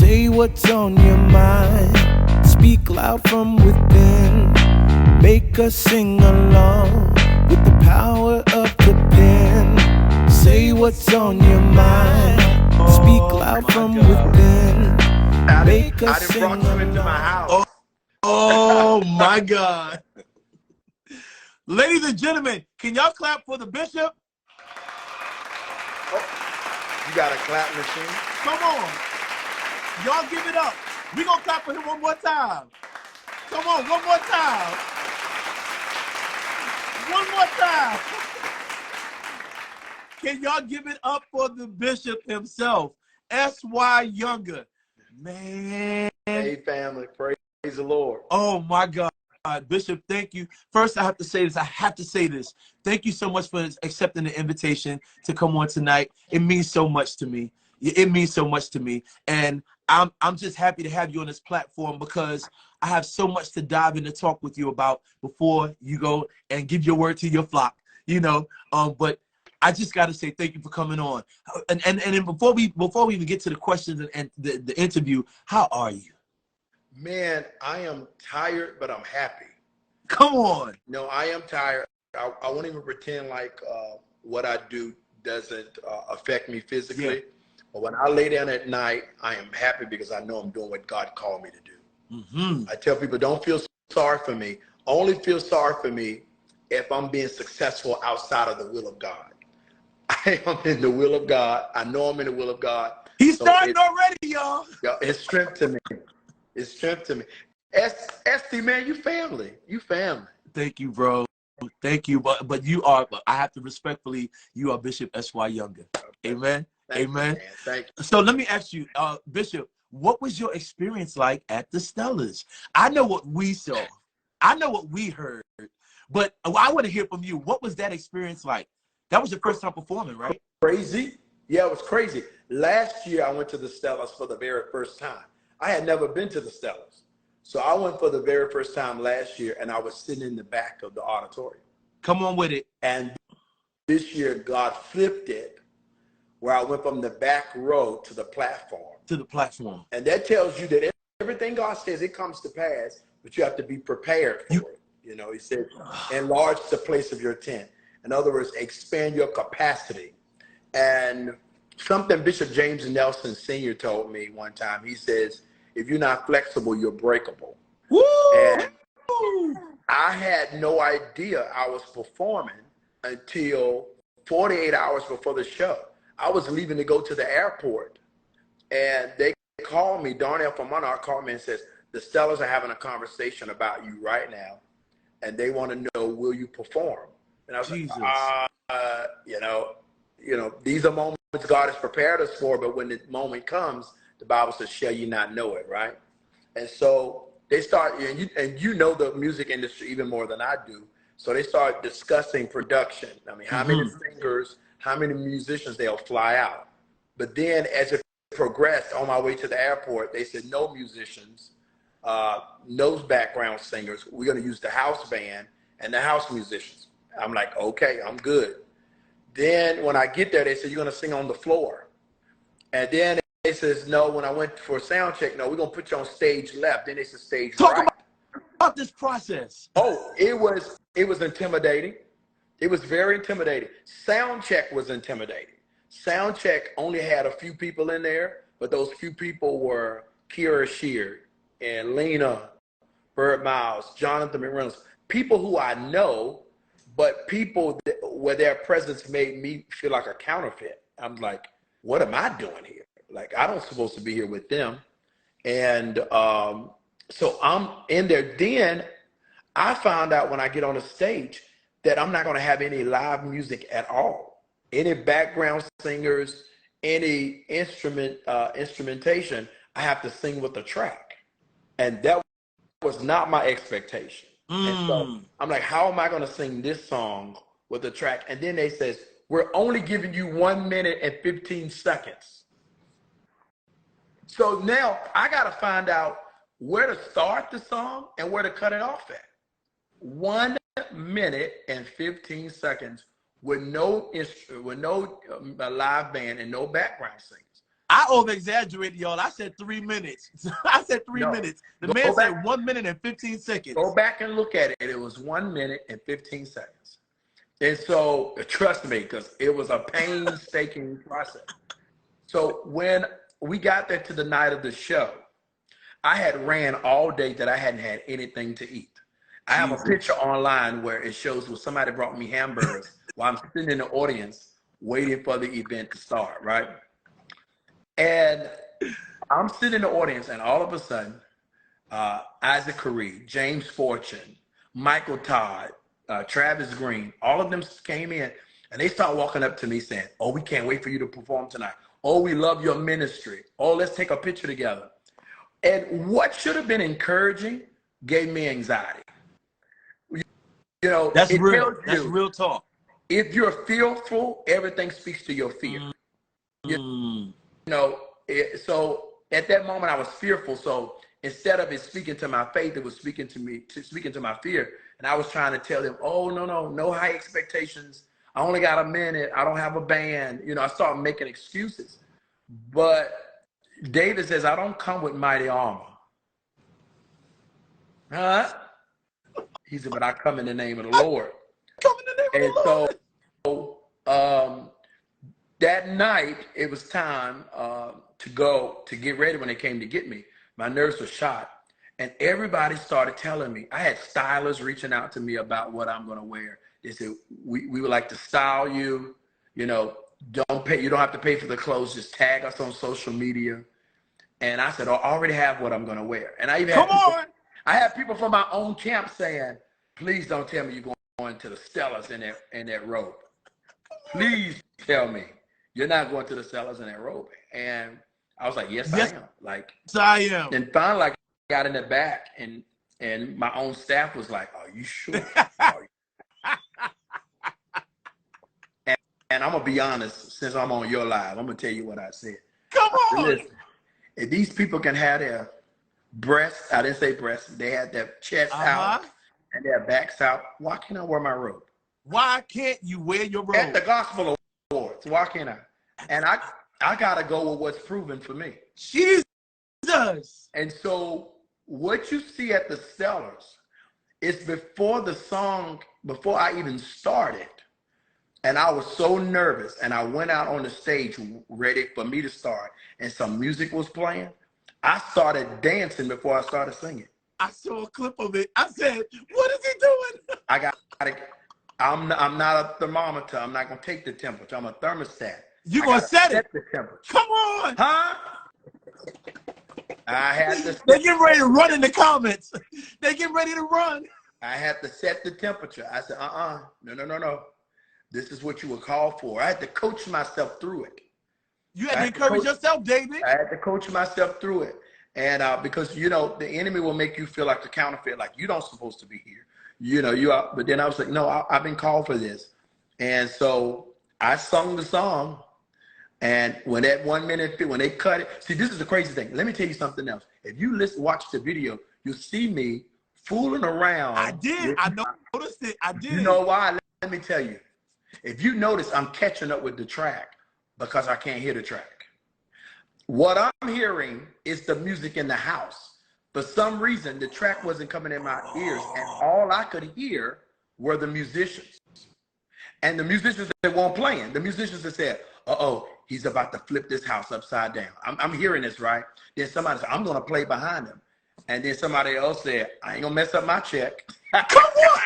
Say what's on your mind. Speak loud from within. Make us sing along with the power of the pen. Say what's on your mind. Speak loud from within. Make us sing along. I done brought you into my house. Oh my God. Ladies and gentlemen, can y'all clap for the bishop? Oh, you got a clap machine? Come on. Y'all give it up. We're going to clap for him one more time. Come on, one more time. One more time. Can y'all give it up for the bishop himself, S.Y. Younger? Man. Hey, family. Praise the Lord. Oh, my God. Bishop, thank you. First, I have to say this. Thank you so much for accepting the invitation to come on tonight. It means so much to me. It means so much to me. And I'm just happy to have you on this platform because I have so much to dive in and talk with you about before you go and give your word to your flock, you know. But I just got to say thank you for coming on. And then before we even get to the questions and the interview, how are you? Man, I am tired, but I'm happy. Come on. No, I am tired. I won't even pretend like what I do doesn't affect me physically. Yeah. But when I lay down at night, I am happy because I know I'm doing what God called me to do. Mm-hmm. I tell people, don't feel sorry for me. Only feel sorry for me if I'm being successful outside of the will of God. I am in the will of God. I know I'm in the will of God. He's starting already, y'all. It's strength to me. It's strength to me. Estee, man, you family. You family. Thank you, bro. Thank you. But you are, I have to respectfully, you are Bishop S.Y. Younger. Amen. Amen. You, thank you. So let me ask you, Bishop, what was your experience like at the Stellars? I know what we saw. I know what we heard. But I want to hear from you. What was that experience like? That was your first time performing, right? Crazy. Yeah, it was crazy. Last year, I went to the Stellars for the very first time. I had never been to the Stellars. So I went for the very first time last year, and I was sitting in the back of the auditorium. Come on with it. And this year, God flipped it, where I went from the back row to the platform. To the platform. And that tells you that everything God says, it comes to pass, but you have to be prepared for it. You know, he said, enlarge the place of your tent. In other words, expand your capacity. And something Bishop James Nelson Sr. told me one time, he says, if you're not flexible, you're breakable. Woo! And I had no idea I was performing until 48 hours before the show. I was leaving to go to the airport, and they called me. Darnell from Monarch called me and says, the Stellars are having a conversation about you right now, and they want to know, will you perform? And I was like, you know, these are moments God has prepared us for, but when the moment comes, the Bible says, shall you not know it, right? And so they start, and you know the music industry even more than I do, so they start discussing production. I mean, how many singers, how many musicians they'll fly out. But then as it progressed on my way to the airport, they said, no musicians, no background singers. We're going to use the house band and the house musicians. I'm like, okay, I'm good. Then when I get there, they said, you're going to sing on the floor. And then they says, no, when I went for sound check, no, we're going to put you on stage left. Then they said stage right. Talk about this process. Oh, it was intimidating. It was very intimidating. Sound check was intimidating. Sound check only had a few people in there, but those few people were Kira Sheard and Lena Bird Miles, Jonathan McReynolds, people who I know, but people where their presence made me feel like a counterfeit. I'm like, what am I doing here? Like, I don't supposed to be here with them. And so I'm in there. Then I found out when I get on the stage that I'm not going to have any live music at all. Any background singers, any instrumentation, I have to sing with the track. And that was not my expectation. And so I'm like, how am I going to sing this song with the track? And then they says, we're only giving you 1 minute and 15 seconds. So now I got to find out where to start the song and where to cut it off at. 1 minute and 15 seconds with no live band and no background singers. I over-exaggerated, y'all. I said 3 minutes. I said 3 minutes. The man said 1 minute and 15 seconds. Go back and look at it. It was 1 minute and 15 seconds. And so, trust me, because it was a painstaking process. So when we got there to the night of the show, I had ran all day that I hadn't had anything to eat. I have a picture online where it shows where somebody brought me hamburgers while I'm sitting in the audience waiting for the event to start, right? And I'm sitting in the audience, and all of a sudden, Isaac Caree, James Fortune, Michael Todd, Travis Green, all of them came in, and they start walking up to me saying, "Oh, we can't wait for you to perform tonight. Oh, we love your ministry. Oh, let's take a picture together." And what should have been encouraging gave me anxiety. You know, that's real. That's real talk. If you're fearful, everything speaks to your fear. You know, so at that moment I was fearful. So instead of it speaking to my faith, it was speaking to me, speaking to my fear. And I was trying to tell them, "Oh, no high expectations. I only got a minute. I don't have a band." You know, I started making excuses. But David says, "I don't come with mighty armor." Huh? He said, "But I come in the name of the Lord." Come in the name of the Lord. So that night, it was time to get ready when they came to get me. My nerves were shot. And everybody started telling me. I had stylists reaching out to me about what I'm going to wear. They said, we would like to style you. You know, don't pay. You don't have to pay for the clothes. Just tag us on social media. And I said, "Oh, I already have what I'm going to wear." And I even I had people from my own camp saying, "Please don't tell me you're going to the Stellars in that robe. Please tell me you're not going to the Stellars in that robe." And I was like, yes, I am. Like, yes, I am. And finally, I got in the back, and my own staff was like, "Are you sure?" And I'm going to be honest, since I'm on your live, I'm going to tell you what I said. Come on. Listen, if these people can have their breasts, I didn't say breasts, they had their chest out and their backs out, why can't I wear my robe? Why can't you wear your robe? At the Gospel Awards, why can't I? And I got to go with what's proven for me. Jesus. And so what you see at the Stellars is before the song, before I even started. And I was so nervous, and I went out on the stage ready for me to start, and some music was playing. I started dancing before I started singing. I saw a clip of it. I said, "What is he doing?" I'm not a thermometer. I'm not going to take the temperature. I'm a thermostat. You're going to set the temperature. Come on. Huh? I had to. They're getting ready to run in the comments. They're getting ready to run. I had to set the temperature. I said, no. This is what you were called for. I had to coach myself through it. You had to encourage yourself, David. I had to coach myself through it. And because, you know, the enemy will make you feel like a counterfeit, like you don't supposed to be here. You know, you are. But then I was like, no, I've been called for this. And so I sung the song. And when that 1 minute, when they cut it, see, this is the crazy thing. Let me tell you something else. If you watch the video, you'll see me fooling around. I did. I noticed it. I did. You know why? Let me tell you. If you notice, I'm catching up with the track because I can't hear the track. What I'm hearing is the music in the house. For some reason, the track wasn't coming in my ears, and all I could hear were the musicians. And the musicians that weren't playing, the musicians that said, "Uh-oh, he's about to flip this house upside down." I'm hearing this, right? Then somebody said, "I'm going to play behind him." And then somebody else said, "I ain't going to mess up my check." Come on!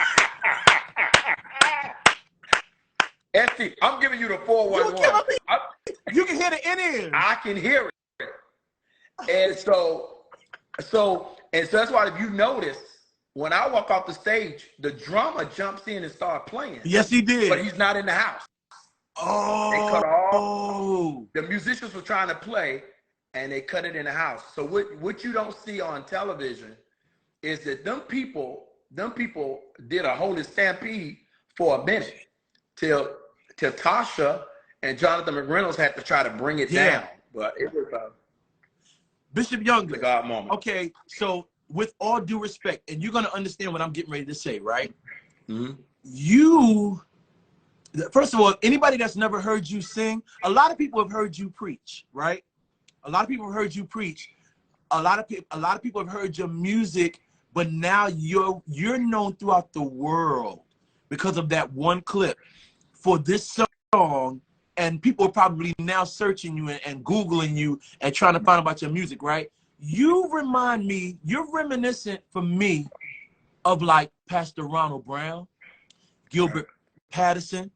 Estee, I'm giving you the 411. You can hear the in-ears. I can hear it. And so that's why if you notice, when I walk off the stage, the drummer jumps in and starts playing. Yes, he did. But he's not in the house. Oh. They cut off. The musicians were trying to play, and they cut it in the house. So what you don't see on television is that them people did a holy stampede for a minute till Tasha and Jonathan McReynolds had to try to bring it down. But it was Bishop Younger. The God moment. Okay, so with all due respect, and you're going to understand what I'm getting ready to say, right? Mm-hmm. First of all, anybody that's never heard you sing, a lot of people have heard you preach, right? A lot of people have heard you preach. A lot of people have heard your music, but now you're known throughout the world because of that one clip for this song, and people are probably now searching you and Googling you and trying to find out about your music, right? You remind me, you're reminiscent for me of like Pastor Ronald Brown, Gilbert Patterson,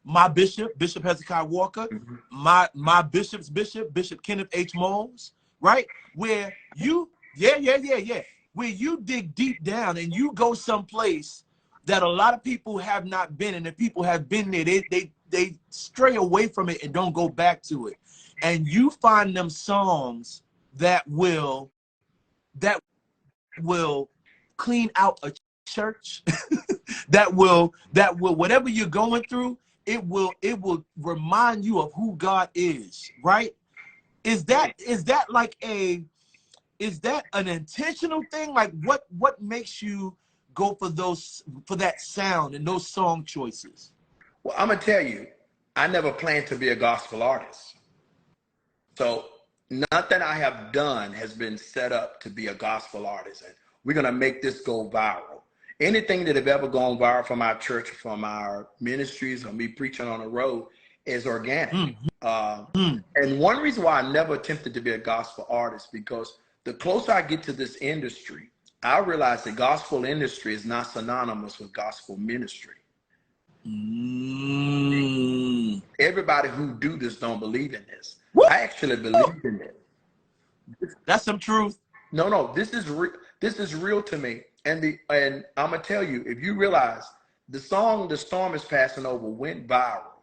my Bishop Hezekiah Walker, my bishop's bishop, Bishop Kenneth H. Moles, right? Where you, where you dig deep down and you go someplace that a lot of people have not been, and if people have been there, they stray away from it and don't go back to it. And you find them songs that will clean out a church, that will whatever you're going through, it will remind you of who God is, right? Is that like an intentional thing? Like what makes you go for that sound and those song choices? Well, I'm gonna tell you, I never planned to be a gospel artist. So nothing I have done has been set up to be a gospel artist, and we're gonna make this go viral. Anything that have ever gone viral from our church, from our ministries, or me preaching on the road is organic. And one reason why I never attempted to be a gospel artist, because the closer I get to this industry, I realize the gospel industry is not synonymous with gospel ministry. Everybody who do this don't believe in this. I actually believe in it. That's some truth. No, this is real to me. And I'm gonna tell you, if you realize the song "The Storm Is Passing Over" went viral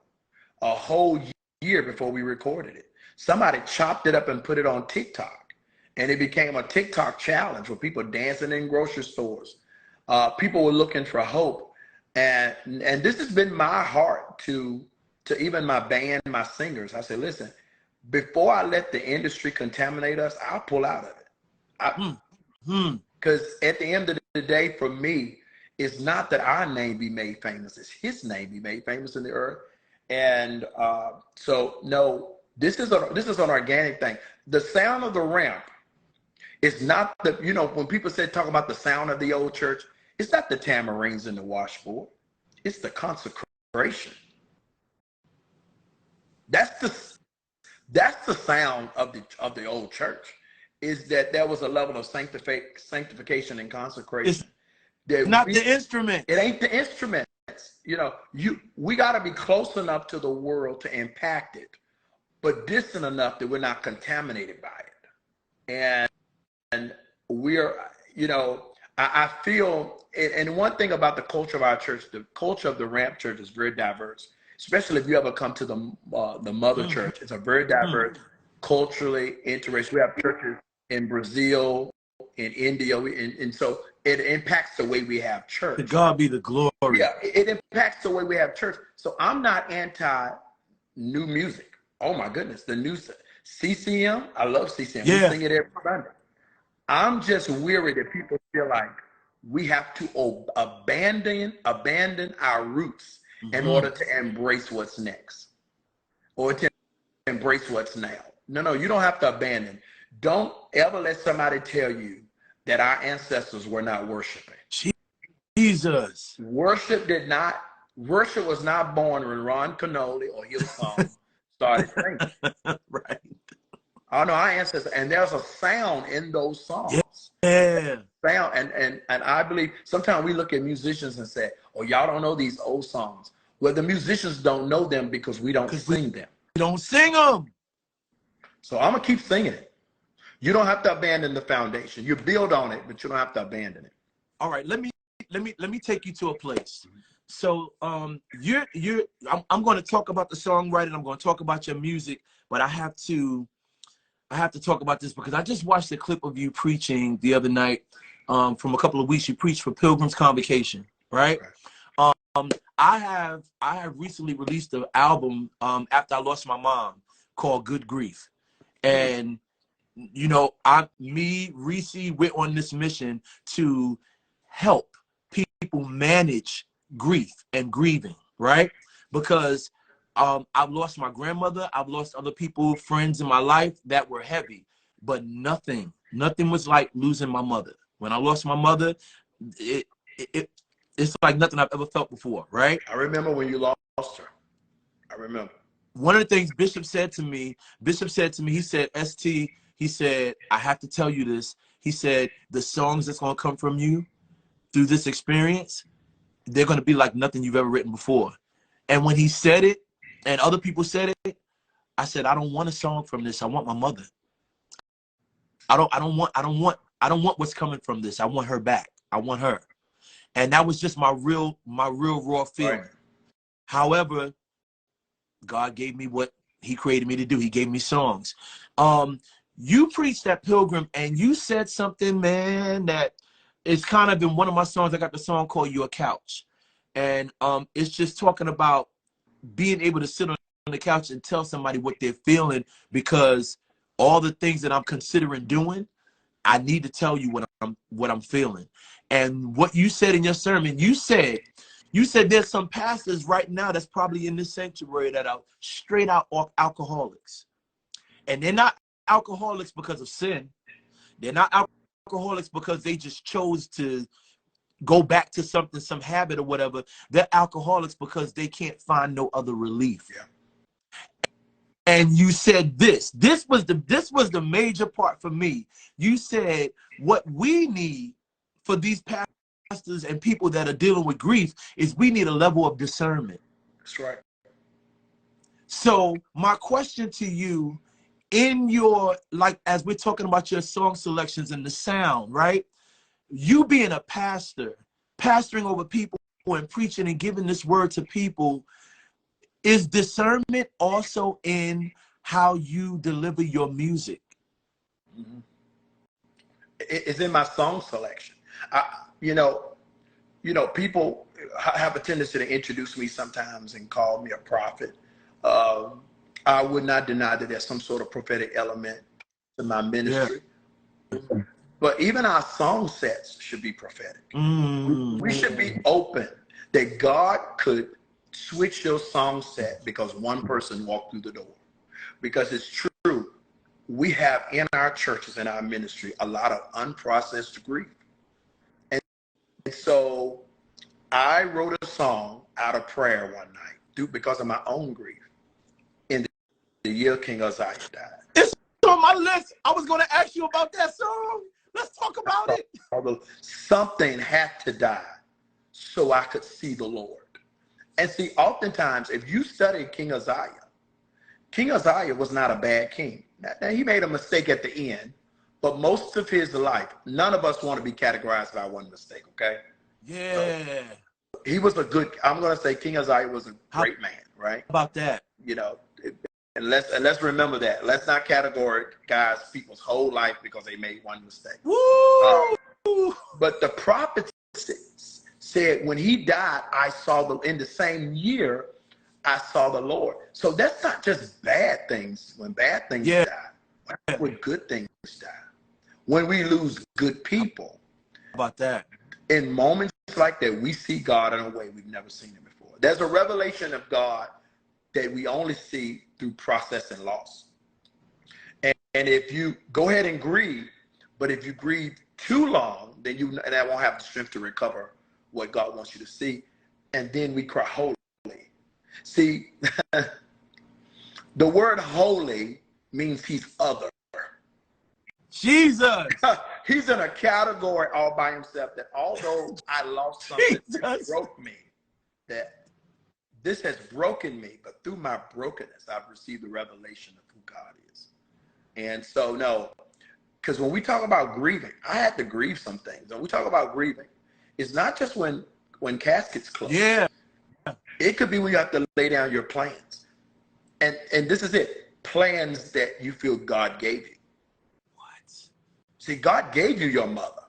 a whole year before we recorded it. Somebody chopped it up and put it on TikTok, and it became a TikTok challenge for people dancing in grocery stores. People were looking for hope, and this has been my heart to even my band, my singers. I said, listen, before I let the industry contaminate us, I'll pull out of it. Because at the end of the day, for me, it's not that our name be made famous, it's his name be made famous in the earth. And so no, this is an organic thing. The sound of the ramp is not the, when people talk about the sound of the old church, it's not the tamarines and the washboard, it's the consecration. That's the sound of the old church, is that there was a level of sanctification and consecration. It's not the instrument. It ain't the instruments. We got to be close enough to the world to impact it, but distant enough that we're not contaminated by it. And we're, I feel, and one thing about the culture of our church, the culture of the Ramp Church is very diverse. Especially if you ever come to the mother church, it's a very diverse, culturally interracial. We have churches in Brazil, in India, and so it impacts the way we have church. To God be the glory. Yeah, it impacts the way we have church. So I'm not anti new music. Oh my goodness, the new CCM. I love CCM. Yeah. We sing it every Sunday. I'm just weary that people feel like we have to abandon our roots in order to embrace what's next, or to embrace what's now. No, you don't have to abandon. Don't ever let somebody tell you that our ancestors were not worshiping. Jesus. Worship was not born when Ron Canoli or Hillsong started singing. Right. Oh no, our ancestors, and there's a sound in those songs. Yeah. Sound, and I believe sometimes we look at musicians and say, "Oh, y'all don't know these old songs." Well, the musicians don't know them because we don't sing them. We don't sing them. So I'm gonna keep singing it. You don't have to abandon the foundation. You build on it, but you don't have to abandon it. All right, let me take you to a place. So I'm going to talk about the songwriting. I'm going to talk about your music, but I have to talk about this because I just watched a clip of you preaching the other night. From a couple of weeks, you preached for Pilgrim's Convocation, right? I have recently released an album after I lost my mom called Good Grief. And Reese went on this mission to help people manage grief and grieving, right? Because I've lost my grandmother. I've lost other people, friends in my life that were heavy, but nothing was like losing my mother. When I lost my mother, it's like nothing I've ever felt before, right? I remember when you lost her. I remember. One of the things Bishop said to me, he said, ST, he said, I have to tell you this. He said, the songs that's going to come from you through this experience, they're going to be like nothing you've ever written before. And when he said it, and other people said it, I said, I don't want a song from this. I want my mother. I don't want what's coming from this. I want her back. I want her. And that was just my real raw feeling. Right. However, God gave me what he created me to do. He gave me songs. You preached at Pilgrim and you said something, man, that it's kind of in one of my songs. I got the song called Your Couch. And it's just talking about being able to sit on the couch and tell somebody what they're feeling, because all the things that I'm considering doing, I need to tell you what I'm feeling. And what you said in your sermon, you said there's some pastors right now that's probably in this sanctuary that are straight out alcoholics. And they're not alcoholics because of sin. They're not alcoholics because they just chose to go back to something, some habit or whatever. They're alcoholics because they can't find no other relief. Yeah. And you said this was the major part for me. You said what we need for these pastors and people that are dealing with grief is we need a level of discernment. That's right. So my question to you, in your, like, as we're talking about your song selections and the sound, right? You being a pastor, pastoring over people and preaching and giving this word to people, is discernment also in how you deliver your music? Mm-hmm. It's in my song selection. People have a tendency to introduce me sometimes and call me a prophet. I would not deny that there's some sort of prophetic element to my ministry. Yeah. But even our song sets should be prophetic. We should be open that God could switch your song set because one person walked through the door. Because it's true, we have in our churches, in our ministry, a lot of unprocessed grief. And so I wrote a song out of prayer one night because of my own grief in the year King Uzziah died. It's on my list. I was going to ask you about that song. Let's talk about it. Something had to die so I could see the Lord. And see, oftentimes, if you study King Uzziah was not a bad king. Now, he made a mistake at the end, but most of his life, none of us want to be categorized by one mistake, okay? Yeah. So he was a good, I'm going to say King Uzziah was a great man, right? How about that? And let's remember that. Let's not categorize people's whole life because they made one mistake. Woo! But the prophet said when he died, in the same year, I saw the Lord. So that's not just bad things. When bad things die, when good things die. When we lose good people. How about that? In moments like that, we see God in a way we've never seen him before. There's a revelation of God that we only see through process and loss. And if you go ahead and grieve, but if you grieve too long, then that won't have the strength to recover what God wants you to see. And then we cry holy. See, the word holy means he's other. Jesus. He's in a category all by himself that although I lost something that broke me, that this has broken me, but through my brokenness, I've received the revelation of who God is. And so, no, because when we talk about grieving, I had to grieve some things. When we talk about grieving, it's not just when caskets close. Yeah. It could be when you have to lay down your plans. And this is it. Plans that you feel God gave you. What? See, God gave you your mother.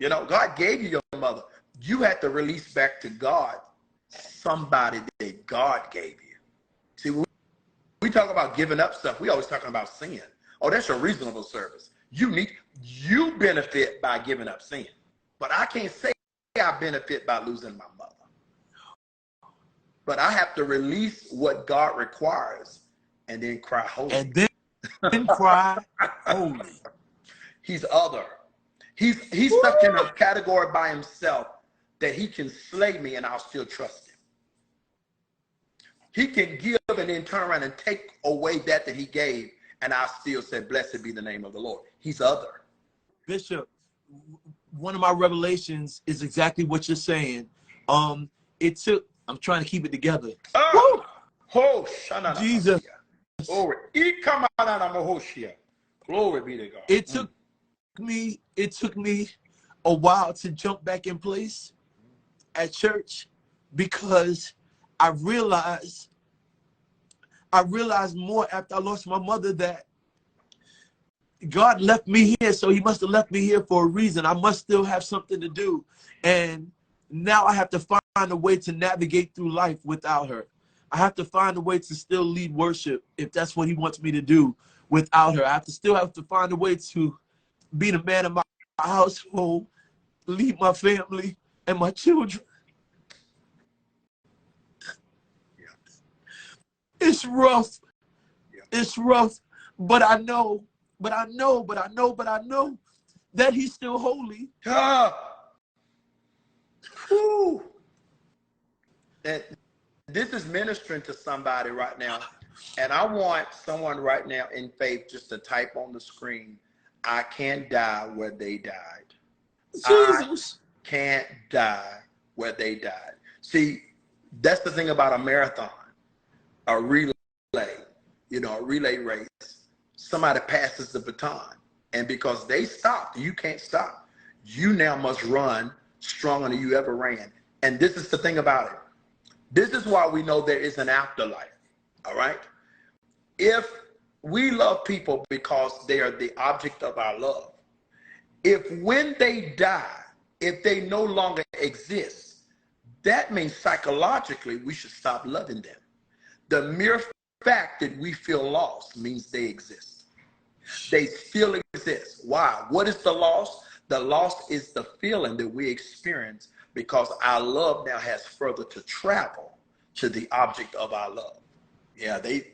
God gave you your mother. You had to release back to God somebody that God gave you. See, when we talk about giving up stuff, we always talking about sin. Oh, that's a reasonable service. You benefit by giving up sin. But I can't say I benefit by losing my mother. but I have to release what God requires and then cry holy. And then cry holy. He's other. He's stuck in a category by himself that he can slay me and I'll still trust him. He can give and then turn around and take away that he gave, and I still say, blessed be the name of the Lord. He's other. Bishop, one of my revelations is exactly what you're saying. It took, I'm trying to keep it together. Jesus. Glory be to God. It took me a while to jump back in place at church, because I realized more after I lost my mother that God left me here, so he must have left me here for a reason. I must still have something to do. And now I have to find a way to navigate through life without her. I have to find a way to still lead worship if that's what he wants me to do without her. I still have to find a way to be the man of my household, lead my family and my children. It's rough. It's rough. But I know that he's still holy. And this is ministering to somebody right now. And I want someone right now in faith just to type on the screen, I can't die where they died. Jesus. I can't die where they died. See, that's the thing about a marathon, a relay, a relay race. Somebody passes the baton, and because they stopped, you can't stop. You now must run stronger than you ever ran. And this is the thing about it. This is why we know there is an afterlife, all right? If we love people because they are the object of our love, if when they die, if they no longer exist, that means psychologically we should stop loving them. The mere fact that we feel lost means they exist. They still exist. Why? What is the loss? The loss is the feeling that we experience because our love now has further to travel to the object of our love. Yeah, they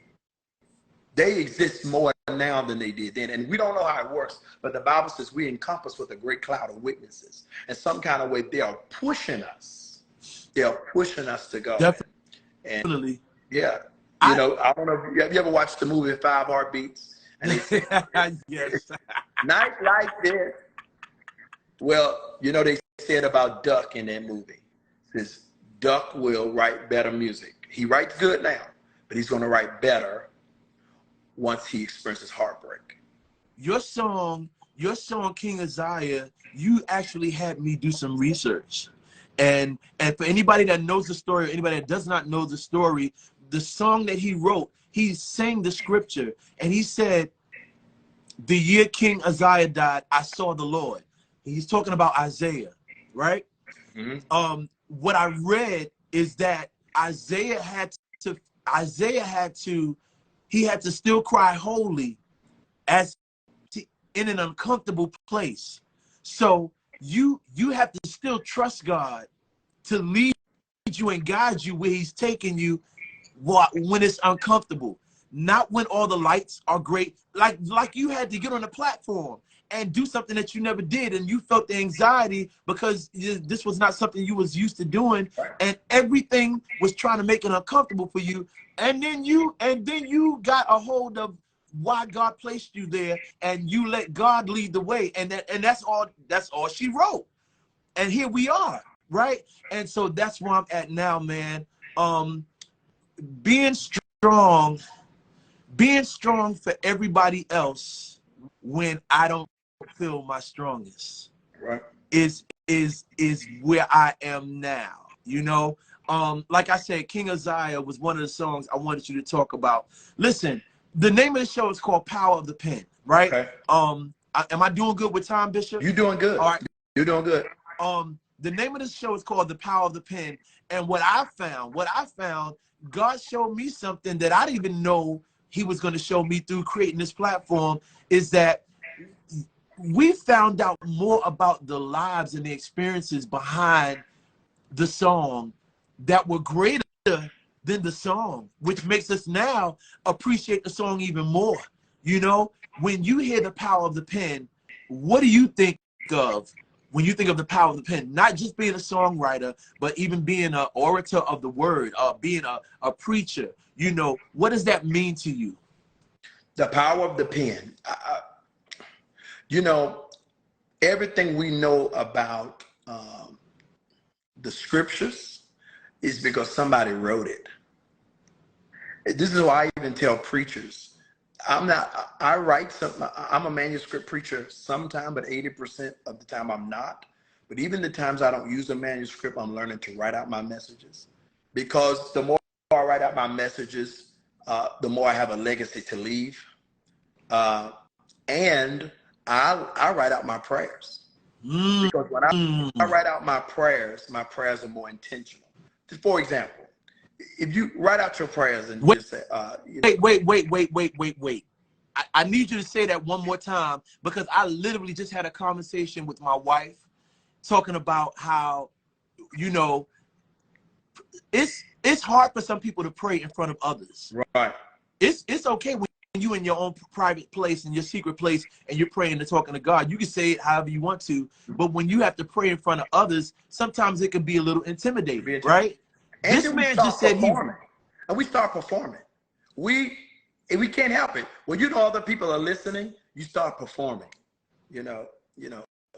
exist more now than they did then. And we don't know how it works, but the Bible says we encompass with a great cloud of witnesses. In some kind of way, they are pushing us. They are pushing us to go. Definitely. And yeah. I don't know. Have you ever watched the movie 5 Heartbeats? And they say, yes. Night like this. Well, they said about Duck in that movie. It says Duck will write better music. He writes good now, but he's going to write better once he experiences heartbreak. Your song, King Isaiah, you actually had me do some research. And for anybody that knows the story, or anybody that does not know the story, the song that he wrote, he sang the scripture, and he said, the year King Isaiah died, I saw the Lord. He's talking about Isaiah, right? Mm-hmm. What I read is that Isaiah had to still cry holy in an uncomfortable place. So you have to still trust God to lead you and guide you where he's taking you when it's uncomfortable, not when all the lights are great. Like you had to get on the platform and do something that you never did, and you felt the anxiety because this was not something you was used to doing, and everything was trying to make it uncomfortable for you. And then you got a hold of why God placed you there, and you let God lead the way, and that's all she wrote. And here we are, right? And so that's where I'm at now, man. Being strong for everybody else when I don't feel my strongest, right, is where I am now. Like I said, King Isaiah was one of the songs I wanted you to talk about. Listen, the name of the show is called Power of the Pen, right? Okay. Am I doing good with time, Bishop? You're doing good. All right. You're doing good. The name of the show is called The Power of the Pen. And what I found, God showed me something that I didn't even know he was going to show me through creating this platform, is that we found out more about the lives and the experiences behind the song that were greater than the song, which makes us now appreciate the song even more. You know, when you hear the power of the pen, what do you think of when you think of the power of the pen? Not just being a songwriter, but even being an orator of the word, being a preacher. You know, what does that mean to you? The power of the pen. You know, everything we know about the scriptures is because somebody wrote it. This is why I even tell preachers, I write something. I'm a manuscript preacher sometime, but 80% of the time I'm not. But even the times I don't use a manuscript, I'm learning to write out my messages, because the more I write out my messages, the more I have a legacy to leave. And I write out my prayers, because when I write out my prayers are more intentional. Just for example, if you write out your prayers and just say, wait. I need you to say that one more time, because I literally just had a conversation with my wife talking about how, you know, it's hard for some people to pray in front of others. Right. It's okay when you in your own private place, in your secret place, and you're praying and talking to God. You can say it however you want to, but when you have to pray in front of others, sometimes it can be a little intimidating, right? And this man just said we start performing. We can't help it. When you know other people are listening, you start performing. You know,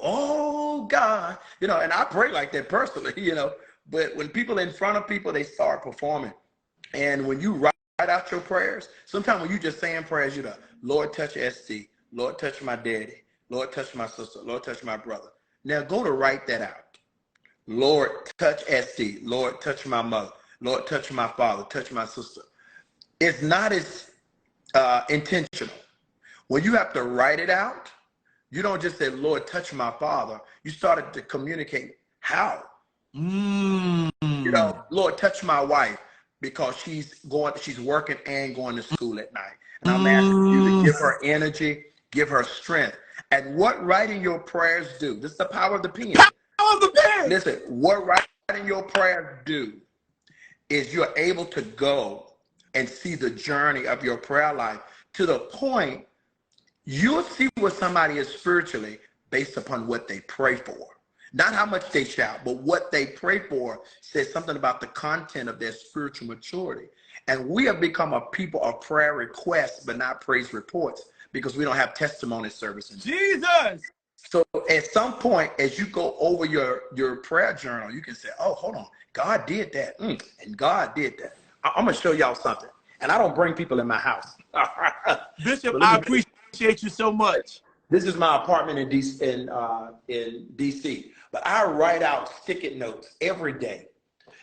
oh God, you know, and I pray like that personally, you know. But when people in front of people, they start performing. And when you write out your prayers, sometimes when you just saying prayers, you know, Lord touch Estee, Lord touch my daddy, Lord touch my sister, Lord touch my brother. Now go to write that out. Lord touch Estee, Lord touch my mother, Lord touch my father, touch my sister. It's not as intentional. When you have to write it out, you don't just say, Lord touch my father. You started to communicate how. You know, Lord touch my wife, because she's working and going to school at night. And I'm asking you to give her energy, give her strength. And what writing your prayers do, this is the power of the pen. Power of the pen. Listen, what writing your prayers do is you're able to go and see the journey of your prayer life to the point you'll see where somebody is spiritually based upon what they pray for. Not how much they shout, but what they pray for says something about the content of their spiritual maturity. And we have become a people of prayer requests, but not praise reports, because we don't have testimony services. Jesus! So at some point, as you go over your prayer journal, you can say, oh, hold on, God did that, and God did that. I'm going to show y'all something. And I don't bring people in my house. Bishop, I appreciate you so much. This is my apartment in DC. But I write out sticky notes every day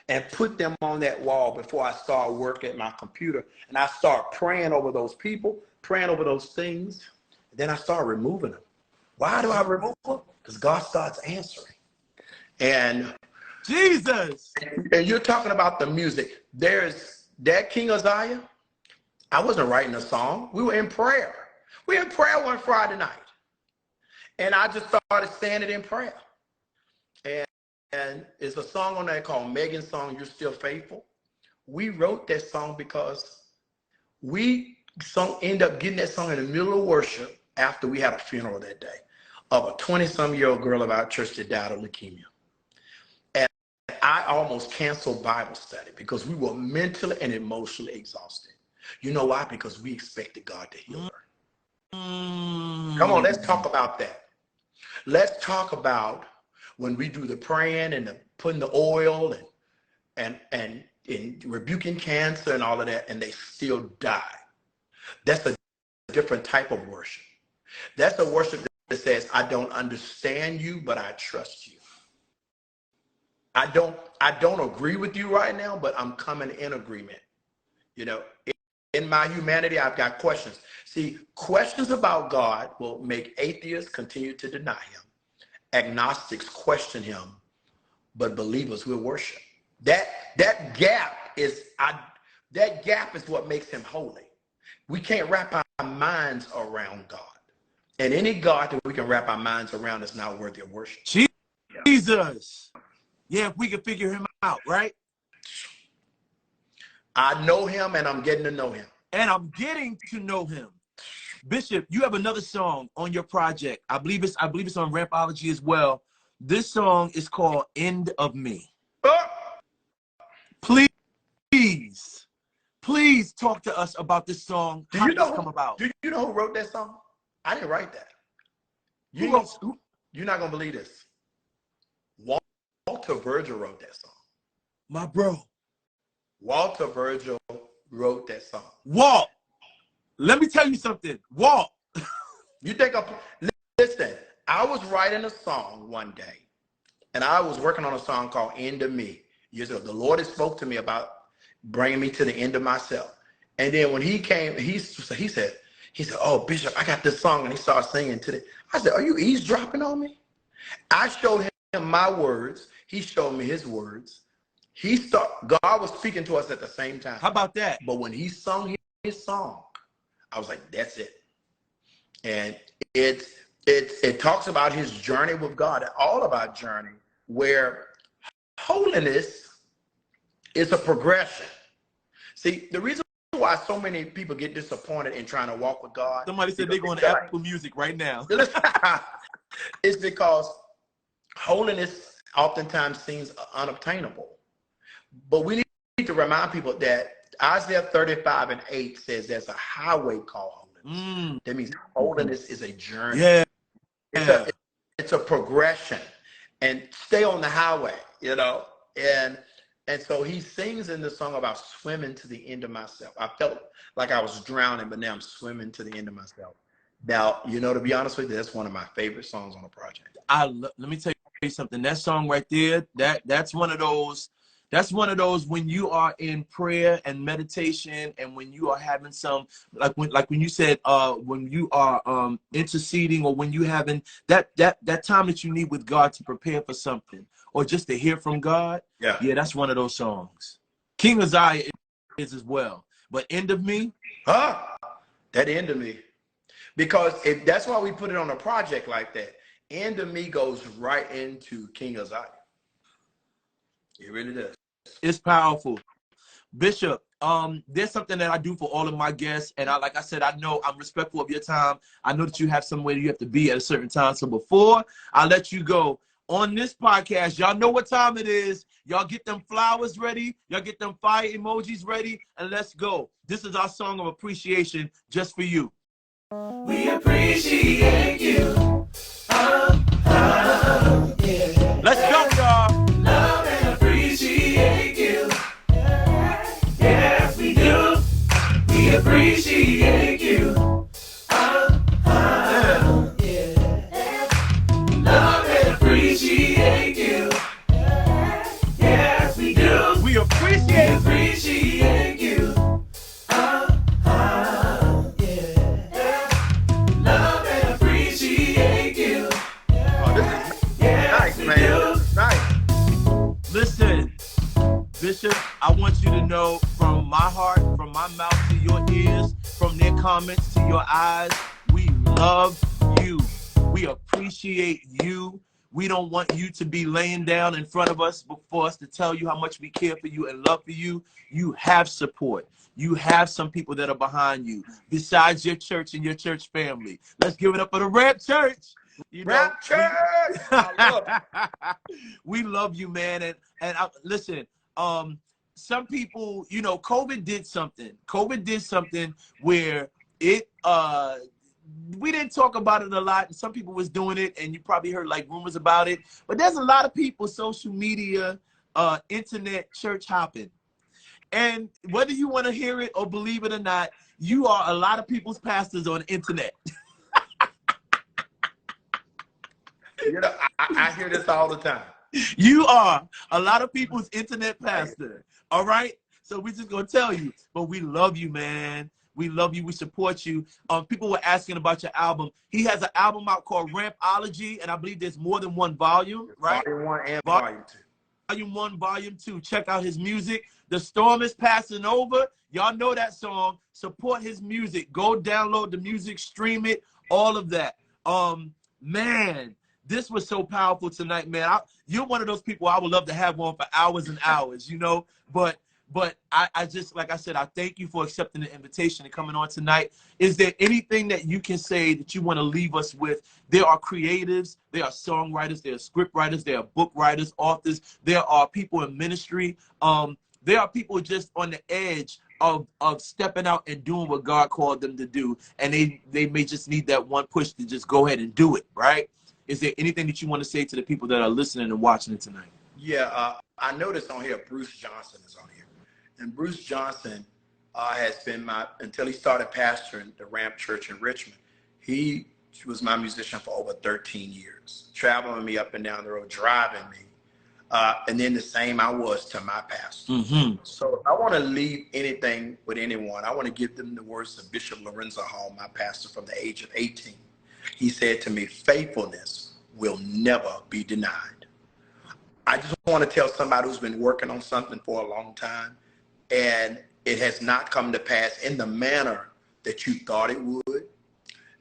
and put them on that wall before I start work at my computer. And I start praying over those people, praying over those things. Then I start removing them. Why do I remove them? Because God starts answering. And Jesus. And you're talking about the music. There's that King Uzziah. I wasn't writing a song. We were in prayer. We were in prayer one Friday night. And I just started standing in prayer. And it's a song on there called Megan's Song, You're Still Faithful. We wrote that song because we ended up getting that song in the middle of worship after we had a funeral that day of a 20-some-year-old girl of our church that died of leukemia. And I almost canceled Bible study because we were mentally and emotionally exhausted. You know why? Because we expected God to heal her. Come on, let's talk about that. Let's talk about when we do the praying and the putting the oil and rebuking cancer and all of that, and they still die. That's a different type of worship. That's a worship that says, I don't understand you, but I trust you. I don't agree with you right now, but I'm coming in agreement. You know, in my humanity, I've got questions. See, questions about God will make atheists continue to deny him. Agnostics question him, but believers will worship. That gap is what makes him holy. We can't wrap our minds around God. And any God that we can wrap our minds around is not worthy of worship. Jesus. Yeah, if we can figure him out, right? I know him, and I'm getting to know him. And I'm getting to know him. Bishop, you have another song on your project. I believe it's on Rampology as well. This song is called End of Me. Please talk to us about this song. How did this come about? Do you know who wrote that song? I didn't write that. You're not gonna believe this. Walter Virgil wrote that song. My bro. Walter Virgil wrote that song. Walt, let me tell you something. Walt. Listen, I was writing a song one day, and I was working on a song called End of Me. Years ago, the Lord had spoke to me about bringing me to the end of myself. And then when he came, he said, oh, Bishop, I got this song. And he started singing to it. I said, are you eavesdropping on me? I showed him my words. He showed me his words. God was speaking to us at the same time. How about that? But when he sung his song, I was like, that's it. And it talks about his journey with God, all of our journey, where holiness is a progression. See, the reason why so many people get disappointed in trying to walk with God. Somebody said they're going to Apple Music right now. It's because holiness oftentimes seems unobtainable. But we need to remind people that Isaiah 35:8 says there's a highway called holiness. That means holiness is a journey. Yeah. It's a progression. And stay on the highway, you know. And so he sings in the song about swimming to the end of myself. I felt like I was drowning, but now I'm swimming to the end of myself. Now, you know, to be honest with you, that's one of my favorite songs on the project. Let me tell you something. That song right there, that's one of those. That's one of those when you are in prayer and meditation, and when you are having some, like when you said, when you are interceding, or when you having that time that you need with God to prepare for something, or just to hear from God. Yeah, that's one of those songs. King Uzziah is as well. But End of Me, that End of Me, because that's why we put it on a project like that. End of Me goes right into King Uzziah. It really does. It's powerful. Bishop, there's something that I do for all of my guests, and like I said, I know I'm respectful of your time. I know that you have somewhere you have to be at a certain time. So before I let you go, on this podcast, y'all know what time it is. Y'all get them flowers ready. Y'all get them fire emojis ready, and let's go. This is our song of appreciation just for you. We appreciate you. Yeah. Let's go, y'all. Love and appreciate you. Yes, we do. We appreciate you. Love and appreciate you. Yes, we do. We appreciate you. Love and appreciate you. Oh, this is nice, man. Nice. Listen, Bishop, I want you to know from my heart, from my mouth to your ears, from their comments to your eyes, we love you. We appreciate you. We don't want you to be laying down in front of us for us to tell you how much we care for you and love for you. You have support. You have some people that are behind you besides your church and your church family. Let's give it up for the Ramp Church. Ramp Church. We love you, man. And listen, some people, you know, COVID did something. COVID did something where it we didn't talk about it a lot, and some people was doing it, and you probably heard like rumors about it. But there's a lot of people, social media, internet, church hopping. And whether you want to hear it or believe it or not, you are a lot of people's pastors on the internet. You know, I hear this all the time. You are a lot of people's internet pastor. All right? So we're just going to tell you. But we love you, man. We love you. We support you. People were asking about your album. He has an album out called Rampology, and I believe there's more than one volume, right? Volume 1 and Volume 2. Volume 1, Volume 2. Check out his music. The Storm is Passing Over. Y'all know that song. Support his music. Go download the music, stream it, all of that. Man, this was so powerful tonight, man. You're one of those people I would love to have on for hours and hours, you know. But But I just, like I said, I thank you for accepting the invitation and coming on tonight. Is there anything that you can say that you want to leave us with? There are creatives, there are songwriters, there are script writers, there are book writers, authors, there are people in ministry. There are people just on the edge of stepping out and doing what God called them to do. And they may just need that one push to just go ahead and do it, right? Is there anything that you want to say to the people that are listening and watching it tonight? Yeah, I noticed on here, Bruce Johnson is on here. And Bruce Johnson has been until he started pastoring the Ramp Church in Richmond, he was my musician for over 13 years, traveling me up and down the road, driving me. And then the same I was to my pastor. Mm-hmm. So if I want to leave anything with anyone, I want to give them the words of Bishop Lorenzo Hall, my pastor from the age of 18. He said to me, faithfulness will never be denied. I just want to tell somebody who's been working on something for a long time and it has not come to pass in the manner that you thought it would,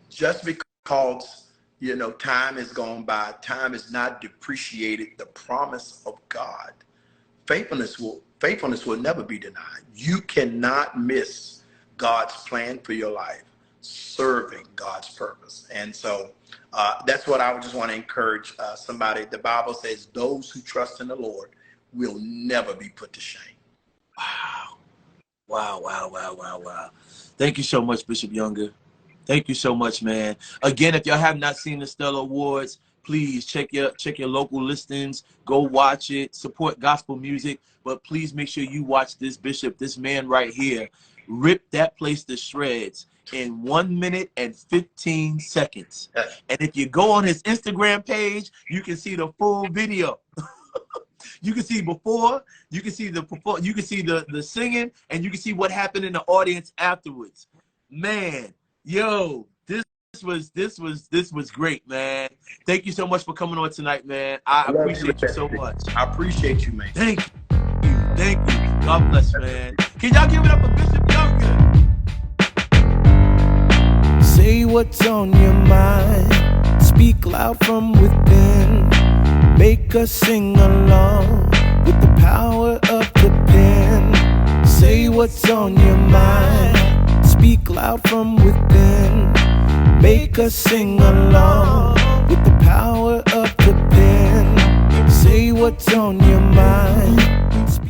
just because, you know, time has gone by, time has not depreciated the promise of God. Faithfulness will never be denied. You cannot miss God's plan for your life, serving God's purpose. And so that's what I would just want to encourage somebody. The Bible says those who trust in the Lord will never be put to shame. Wow. Thank you so much, Bishop Younger. Thank you so much, man. Again, if y'all have not seen the Stellar Awards, please check your local listings. Go watch it. Support gospel music. But please make sure you watch this bishop, this man right here, rip that place to shreds in 1 minute and 15 seconds. And if you go on his Instagram page, you can see the full video. You can see before, you can see the singing, and you can see what happened in the audience afterwards. Man, yo, this was great, man. Thank you so much for coming on tonight, man. I appreciate you so much. I appreciate you, man. Thank you. God bless, man. Can y'all give it up for Bishop Younger? Say what's on your mind. Speak loud from within. Make us sing along with the power of the pen. Say what's on your mind. Speak loud from within. Make us sing along with the power of the pen. Say what's on your mind.